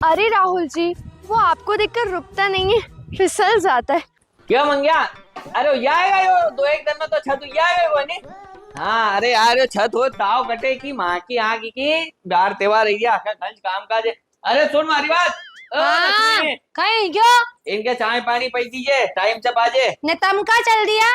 अरे राहुल जी, वो आपको देखकर रुकता नहीं है, फिसल जाता है। क्या मंग्या? अरे ये आएगा यो 2 एक दिन में तो छत ये आएगा वो नहीं। हाँ अरे यार ये छत हो ताव कटे की माँ की आग की बार त्योहार है आखा खंड काम काज है। अरे सुन मारी बात। हाँ, लक्ष्मी, कहीं क्यों इनके चाय पानी पी दीजिए टाइम से बाजे। ने तम का चल दिया।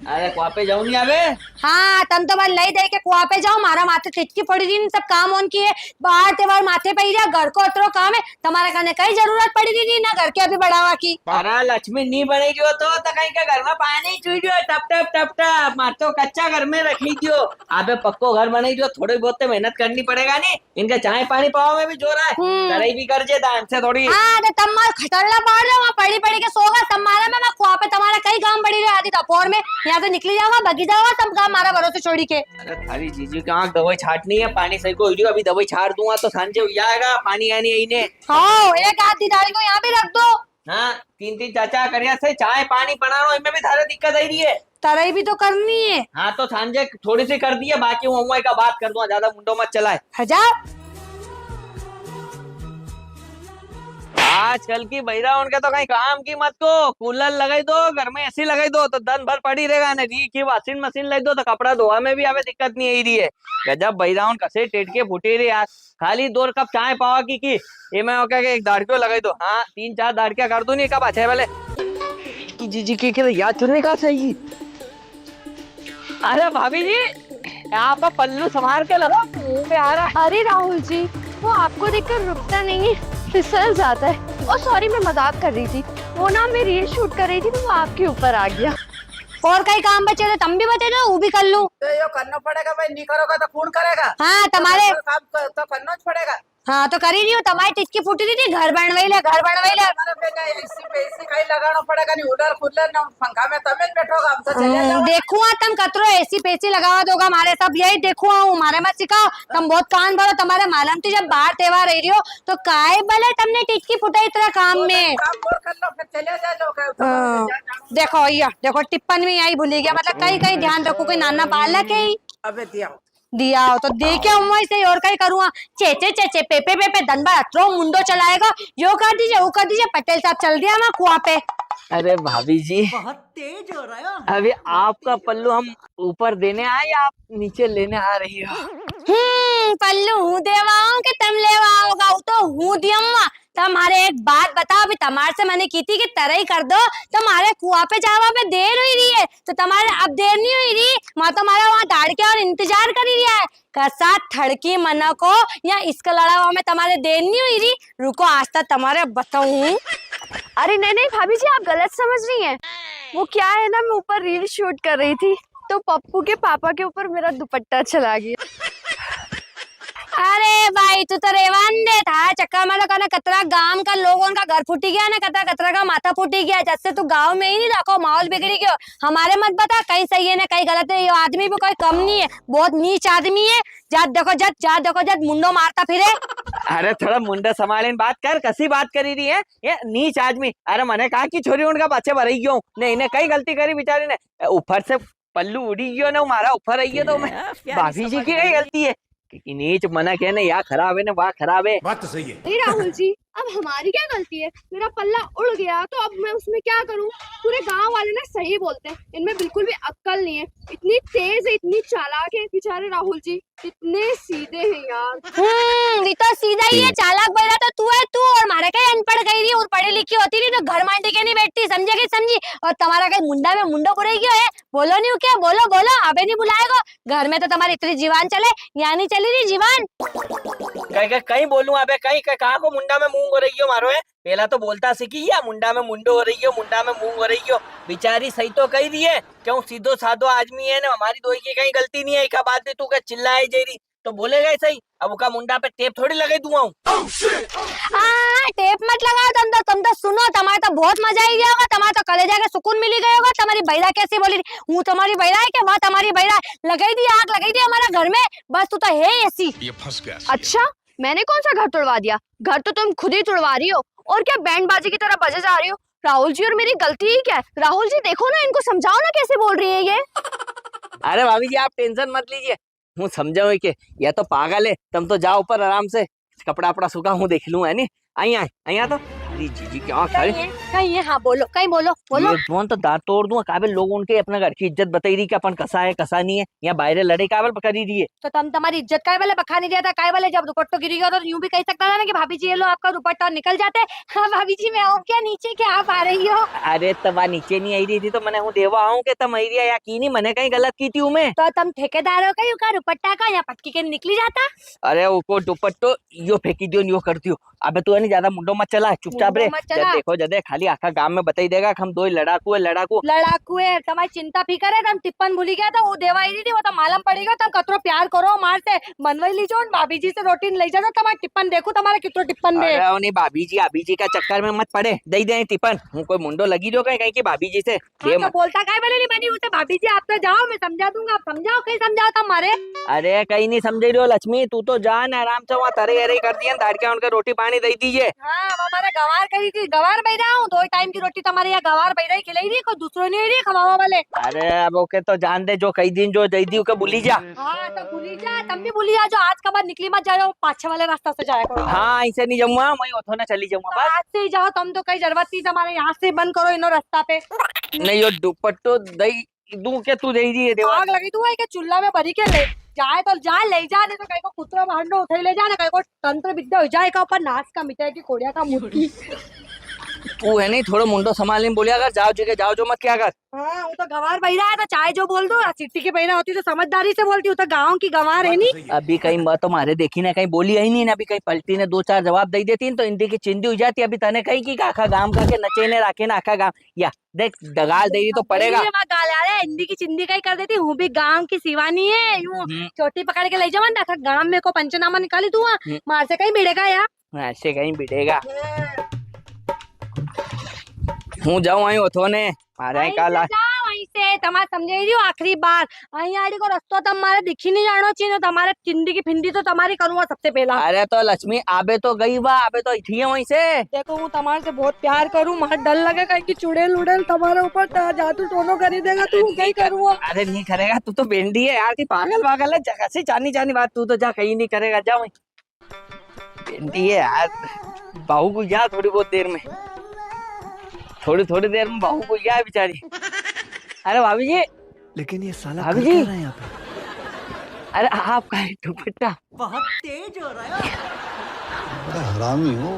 अरे कुआ पे जाऊं नहीं अबे। हाँ तम तो बस लई दे के कुआ पे जाओ, मारा माथे टिटकी पड़ी थी, सब काम ऑन किए बाहर त्योहार माथे पे ही रहा, घर को उतरो काम है तुम्हारा करने कहीं जरूरत पड़ी थी ना घर के अभी बढ़ावा की। अरे लक्ष्मी नहीं बनेगी हो तो कहीं के घर में पानी चूड़ियो टप टप टप टप मार तो कच्चा घर में रख लीजियो। अबे पक्को घर बने जो थोड़ी बहुत तो मेहनत करनी पड़ेगा नहीं। इनके चाय पानी पाओ में भी जोर है, करे भी कर जे दान से थोड़ी। हाँ तो तम मार खतरला बाढ़ रहे वहाँ पड़ी पड़ी के सोगा तम मारा मैं कुआ पे तुम्हारा कई काम पड़ी रही आती दोपहर में, यहाँ से निकली जाऊंगा बगी जाऊंगा तम काम मारा भरोसे छोड़ी के। अरे थारी जीजू की आँख दवाई छाटनी है पानी सही को वीडियो अभी दवाई छाट दूंगा तो सांझे हो जाएगा पानी आनी यही ने। हाँ एक आधी दाढ़ी को यहाँ भी रख दो। हाँ 3 3 चाचा करिया से चाय पानी बनाना इनमें भी थारे दिक्कत आई रही है। तरई भी तो करनी है। हाँ तो सांझे थोड़ी सी कर दी है बाकी वो का बात कर दूंगा ज्यादा मुंडो मत चलाए। हजार आजकल की बहिरा उनके तो कहीं काम की मत को कूलर लगाई दो घर में एसी लगाई दो तो दिन भर पड़ी रहेगा ना री की वॉशिंग मशीन लगा दो तो कपड़ा धोआ में भी हमें दिक्कत नहीं आई रही है। गजब बहिरा उन कसे टेट के फूटे रही यार। खाली 2 कप चाय पावा की ये मैं क्या एक दाड़कियों लगाई दो। हाँ 3 4 दाड़कियां कर दू नहीं कब अच्छे वाले जी की याद चुनने का सही। अरे भाभी जी यहाँ पर पल्लू संभाल के लगा मुंह पे आ रहा। अरे राहुल जी, वो आपको देखकर रुकता नहीं है, फिसल जाता है। ओ सॉरी, मैं मजाक कर रही थी। वो ना मैं रील शूट कर रही थी तो वो आपके ऊपर आ गया। और कई काम बचे तो तुम भी बते दो वो भी कर लूं। तो यो करना पड़ेगा भाई, नहीं करोगा तो कौन करेगा। हाँ तुम्हारे काम तो करना ही पड़ेगा। हाँ तो कर ही रही हो, तुम्हारी टिचकी फूटी थी घर बनवाई ले हमारे पे ना एसी पे एसी कहीं लगाना पड़ेगा, नहीं उधर कूलर ना पंखा में तमिल बैठोगा हम तो चले जाओ। देखो तुम कतरो एसी पेसी लगावा दोगा हमारे सब यही देखो हमारे मत सिखाओ तुम बहुत कान भरो तुम्हारे मालूम थी जब बाहर त्योहार रही हो तो काय भले तुमने टिचकी फुटाई इतना काम में। काम और कर लो फिर चले जाओ। देखो ये देखो टिप्पण में यही भूली गया, मतलब कहीं कहीं ध्यान रखो कोई नाना बालक है अबे दिया हो तो देखे हूँ से और कहीं करूँगा चेचे चेचे पेपे पेपे दिन भर अतरो मुंडो चलाएगा यो कर दीजिए वो कर दीजिए पटेल साहब चल दिया मैं कुआ पे। अरे भाभी जी बहुत तेज हो रहा है। अभी आपका पल्लू हम ऊपर देने आए या आप नीचे लेने आ रही हो? पल्लू हूँ देवाओ के तुम लेवाओगा तो हूँ दिया। तुम्हारे एक बात बताओ अभी तुम्हारे से मैंने की थी कि तरह ही कर दो, तुम्हारे कुआ पे जावा पे देर हुई रही है तो तुम्हारे अब देर नहीं हुई रही माँ तुम्हारा वहाँ दाड़ के और इंतजार कर ही रहा है कसा थड़की मना को या इसका लड़ावा में तुम्हारे देर नहीं हुई रही। रुको आज तक तुम्हारे बताऊं। अरे नहीं नहीं भाभी जी, आप गलत समझ रही हैं। वो क्या है ना, मैं ऊपर रील शूट कर रही थी तो पप्पू के पापा के ऊपर मेरा दुपट्टा चला गया। अरे भाई तू तो रेवान दे था चक्कर में तो कतरा गांव का लोगों का घर फूटी गया ना कतरा कतरा का माथा फूटी गया जैसे तू गांव में ही नहीं रखो माहौल बिगड़ी गयो। हमारे मत बता कहीं सही है ना कहीं गलत है, ये आदमी भी कोई कम नहीं है, बहुत नीच आदमी है। जात देखो जद मुंडो मारता फिरे। अरे थोड़ा मुंडा संभाले बात कर, कसी बात करी रही है ये नीच आदमी। अरे मैंने कहा कि छोरी उनका बच्चे भर गयो नहीं इन्हें कई गलती करी बेचारी ने, ऊपर से पल्लू उड़ी गयो ना मारा ऊपर आई है तो मैं भाभी जी की कई गलती है कि नीच मना क्या ना यहाँ खराब है ना वहाँ खराब है। बात तो सही है। नहीं राहुल जी, अब हमारी क्या गलती है? मेरा पल्ला उड़ गया तो अब मैं उसमें क्या करूं? पूरे गांव वाले ना सही बोलते हैं, इनमें बिल्कुल भी अक्ल नहीं है। इतनी तेज है, इतनी चालाक है बेचारे राहुल जी, इतने सीधे हैं यार। ये तो सीधा ही है, चालाक बैरा तो तू है तू और मारे कहीं अनपढ़ गई रही और पढ़ी लिखी होती रही तो घर मांडी के नहीं बैठती समझे कि समझी। और तुम्हारा कहीं मुंडा में मुंडो बुराई क्यों है? बोलो नहीं क्या बोलो बोलो अबे नहीं बुलाएगा घर में तो तुम्हारी इतनी जीवान चले या नहीं चली रही जीवान। कहीं बोलूं अबे कहीं कहा को मुंडा में मूंग हो रही हो मारो है पहला तो बोलता सीखी या मुंडा में मुंडो हो रही हो मुंडा में मूंग हो रही हो। बेचारी सही तो कही रही है क्यों सीधो साधो आदमी है ना हमारी दो की कहीं गलती नहीं है। एक बात है तू क्या चिल्लाए जा रही तो बोलेगा ही सही। अब उसका मुंडा पे टेप थोड़ी लगा दूंगा। टेप मत लगाओ तुम तो सुनो तुम्हारा तो बहुत मजा ही गया होगा, तुम्हारा तो कलेजा के सुकून मिली गया होगा। तुम्हारी बहिरा कैसी बोली हूँ तुम्हारी बहिरा है कि वहाँ तुम्हारी बहिरा लगाई दी आग लगाई दी हमारे घर में बस तू तो है ऐसी। ये फंस गया। अच्छा, मैंने कौन सा घर तोड़वा दिया? घर तो तुम खुद ही तोड़वा रही हो और क्या बैंड बाजी की तरह बजे जा रही हो। राहुल जी और मेरी गलती ही क्या है? राहुल जी देखो ना, इनको समझाओ ना कैसे बोल रही है ये। अरे भाभी जी आप टेंशन मत लीजिए, हूँ समझाऊ कि यह तो पागल है। तुम तो जाओ ऊपर आराम से कपड़ा अपड़ा सूखा हूँ देख लूँ है नी અહીંયા તો अरे जीजी क्या खड़े कहीं है हाँ बोलो कहीं बोलो बोलो ये फोन तो दांत तोड़ दूंगा काबिल लोग उनके अपने घर की इज्जत बताई रही कि अपन कसा है कसा नहीं है या बाहर लड़े काबिल करी रही है। तो तुम तुम्हारी इज्जत काय वाले बखा नहीं दिया था काय वाले जब दुपट्टो गिरी गया तो यूं भी कह सकता था ना कि भाभी जी ये लो आपका दुपट्टा निकल जाते। हाँ भाभी जी मैं आऊँ क्या नीचे क्या आप आ रही हो? अरे तब नीचे नहीं आई रही थी तो मैंने हूँ देवा आऊँ के तब आई रही या की नहीं मैंने कहीं गलत की थी हूँ मैं। तो तुम ठेकेदार हो कहीं का दुपट्टा का या पटकी के निकली जाता। अरे वो दुपट्टो यो फेंकी दियो यो करती हो। अबे तू नहीं ज्यादा मुंडो मत चला चुपचाप रे। मुंडो मत चला। देखो जदे खाली आखा गांव में बताई देगा कि हम दो ही लड़ाकू है लड़ाकू है तुम्हारी चिंता फिकर है तुम टिप्पन भूली गया था वो देवा आई रही थी वो तो मालूम पड़ेगा तुम कतरो प्यार करो मार से मनवई लीजो भाभी जी से रोटी ले जाओ तुम्हारा टिप्पन देखो तुम्हारे कितरो टिप्पन में। अरे नहीं भाभी जी का चक्कर में मत पड़े दे दे टिप्पन हूँ कोई मुंडो लगी जो कहीं की भाभी जी से हाँ, तो बोलता काय बने नहीं बनी उसे भाभी जी आप तो जाओ मैं समझा दूंगा आप समझाओ कहीं समझाओ तुम मारे। अरे कहीं नहीं समझ रही हो लक्ष्मी तू तो जान आराम से वहाँ तरे अरे कर दिया धाड़ के उनका रोटी पानी दे दीजिए। हाँ वो हमारा गवार करी थी गवार बह रहा हूँ 2 टाइम की रोटी तुम्हारे यहाँ गवार बह रही खिलाई रही कोई दूसरों नहीं रही खवावा वाले। अरे अब ओके तो जान दे जो कई दिन जो दे दी उके भूली जा। हाँ तो भूली जा तुम भी भूली जा जो आज का बाद निकली मत जाओ 5-6 वाले रास्ता से जाया करो। हाँ ऐसे नहीं जाऊंगा वही उठो ना चली जाऊंगा बस। आज से ही जाओ तुम तो कहीं जरूरत नहीं तुम्हारे यहाँ से बंद करो इनो रास्ता पे। नहीं यो दुपट्टो दई दू के तू दे दी देवा आग लगी तू है कि चूल्हा में भरी के ले जाए तो जा ले जा नहीं तो कहीं को कुतरा भांडो उठे ले जा ना कहीं को तंत्र विद्या हो जाए का ऊपर नाच का मिठाई की कोड़िया का मुर्गी। तू है नहीं थोड़ा मुंडो संभालने बोलिया कर जाओ जगह जाओ जो मत क्या कर। हाँ वो तो गंवार बहिरा है तो चाहे जो बोल दो सिटी की बहिरा होती तो समझदारी से बोलती हूँ तो गाँव की गंवार है नहीं। अभी कहीं बात तुम्हारे देखी ना कहीं बोली ही नहीं ना अभी कहीं पलटी ने 2-4 जवाब दे देती तो इनकी चिंदी हो जाती अभी तने कहीं की आखा गांव का के नचे ने राखे ना आखा गांव या देख दगाल दे तो पड़ेगा। हिंदी की चिंदी का ही कर देती हूँ भी गाँव की सिवानी है यूँ चोटी पकड़ के ले जाओ ना गाँव में को पंचनामा निकाली तू मार से कहीं भिड़ेगा यार ऐसे कहीं भिड़ेगा हूँ जाऊँ आई ओथो ने मारे काला वहीं से तमार समझे रही हो आखिरी बार અહીં આડી को रस्तो तुम्हारे दिखी नहीं जानो चाहिए तुम्हारे चिंदी की फिंदी तो तुम्हारी करूंगा सबसे पहला। अरे तो लक्ष्मी आबे तो गई बा आबे तो थी वहीं से देखो हूँ तुम्हारे से बहुत प्यार करूँ मार डर लगे कहीं की चुड़ैल उड़ेल तुम्हारे ऊपर जादू टोनो करी देगा तू कहीं करूँगा। अरे नहीं करेगा तू तो बेंडी है यार की पागल पागल है जगह से जानी जानी बात तू तो जा कहीं नहीं करेगा जा वहीं बेंडी है यार बहू को जा थोड़ी बहुत देर में थोड़ी देर में बहू को गया बेचारी। अरे भाभी जी लेकिन ये साला भाभी कर जी क्या रहा है यहाँ पे? अरे आपका दुपट्टा बहुत तेज हो रहा है। बड़ा हरामी हो।